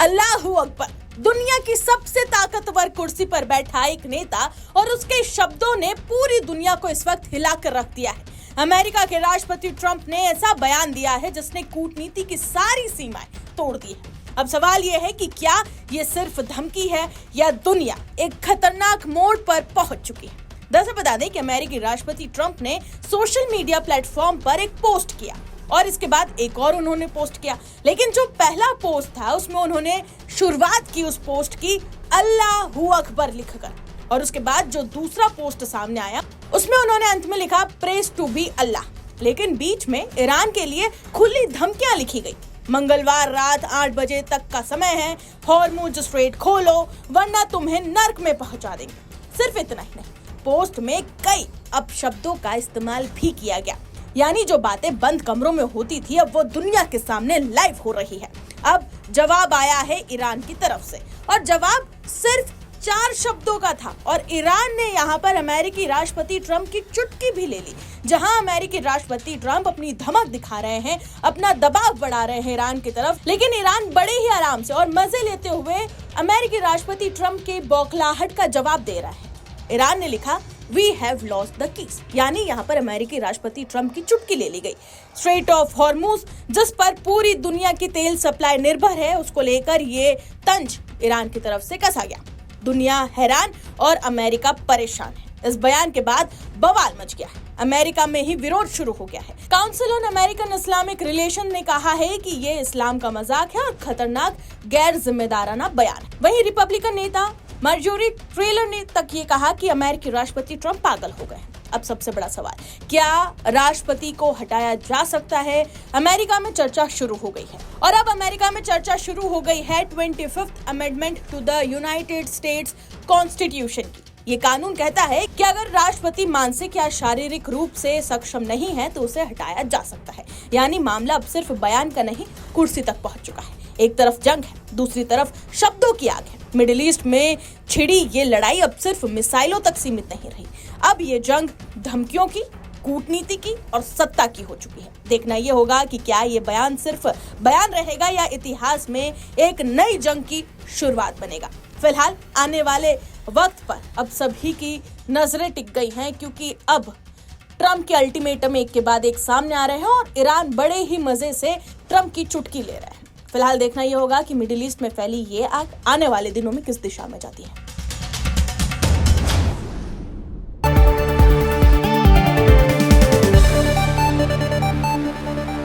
अल्लाहू अकबर। दुनिया की सबसे ताकतवर कुर्सी पर बैठा एक नेता और उसके शब्दों ने पूरी दुनिया को इस वक्त हिलाकर रख दिया है। अमेरिका के राष्ट्रपति ट्रंप ने ऐसा बयान दिया है जिसने कूटनीति की सारी सीमाएं तोड़ दी है। अब सवाल यह है कि क्या ये सिर्फ धमकी है या दुनिया एक खतरनाक मोड़ पर पहुंच चुकी है। दरअसल बता दें कि अमेरिकी राष्ट्रपति ट्रंप ने सोशल मीडिया प्लेटफॉर्म पर एक पोस्ट किया और इसके बाद एक और उन्होंने पोस्ट किया, लेकिन जो पहला पोस्ट था उसमें उन्होंने शुरुआत की उस पोस्ट की अल्लाहू अकबर लिखकर, और उसके बाद जो दूसरा पोस्ट सामने आया उसमें उन्होंने अंत में लिखा प्रेज टू बी अल्लाह, लेकिन बीच में ईरान के लिए खुली धमकियां लिखी गई। मंगलवार रात 8 बजे तक का समय है, हॉर्मुज स्ट्रेट खोलो वरना तुम्हें नर्क में पहुंचा देंगे। सिर्फ इतना ही नहीं, पोस्ट में कई अपशब्दों का इस्तेमाल भी किया गया, यानी जो बातें बंद कमरों में होती थी अब वो दुनिया के सामने लाइव हो रही है। अब जवाब आया है ईरान की तरफ से और जवाब सिर्फ 4 शब्दों का था और ईरान ने यहाँ पर अमेरिकी राष्ट्रपति ट्रंप की चुटकी भी ले ली। जहाँ अमेरिकी राष्ट्रपति ट्रंप अपनी धमक दिखा रहे हैं, अपना दबाव बढ़ा रहे हैं ईरान की तरफ, लेकिन ईरान बड़े ही आराम से और मजे लेते हुए अमेरिकी राष्ट्रपति ट्रंप के बौखलाहट का जवाब दे रहा है। ईरान ने लिखा We have lost the keys, यानी यहाँ पर अमेरिकी राष्ट्रपति ट्रंप की चुटकी ले ली गई। स्ट्रेट ऑफ हॉर्मुज जिस पर पूरी दुनिया की तेल सप्लाई निर्भर है, उसको लेकर ये तंज ईरान की तरफ से कसा गया। दुनिया हैरान और अमेरिका परेशान है। इस बयान के बाद बवाल मच गया है। अमेरिका में ही विरोध शुरू हो गया है। Council on American Islamic relation ने कहा है कि ये इस्लाम का मजाक है और खतरनाक गैर जिम्मेदाराना बयान है। वहीं रिपब्लिकन नेता मार्जोरी टेलर ने तक ये कहा कि अमेरिकी राष्ट्रपति ट्रंप पागल हो गए। अब सबसे बड़ा सवाल, क्या राष्ट्रपति को हटाया जा सकता है? अमेरिका में चर्चा शुरू हो गई है और अब अमेरिका में चर्चा शुरू हो गई है 25th amendment to the United States constitution की। ये कानून कहता है कि अगर राष्ट्रपति मानसिक या शारीरिक रूप से सक्षम नहीं है तो उसे हटाया जा सकता है। यानी मामला अब सिर्फ बयान का नहीं, कुर्सी तक पहुंच चुका है। एक तरफ जंग है, दूसरी तरफ शब्दों की आग है। मिडिल ईस्ट में छिड़ी ये लड़ाई अब सिर्फ मिसाइलों तक सीमित नहीं रही। अब ये जंग धमकियों की, कूटनीति की और सत्ता की हो चुकी है। देखना ये होगा कि क्या ये बयान सिर्फ बयान रहेगा या इतिहास में एक नई जंग की शुरुआत बनेगा। फिलहाल आने वाले वक्त पर अब सभी की नजरें टिक गई हैं, क्योंकि अब ट्रंप के अल्टीमेटम एक के बाद एक सामने आ रहे हैं और ईरान बड़े ही मजे से ट्रंप की चुटकी ले रहा है। फिलहाल देखना यह होगा कि मिडिल ईस्ट में फैली ये आग आने वाले दिनों में किस दिशा में जाती है।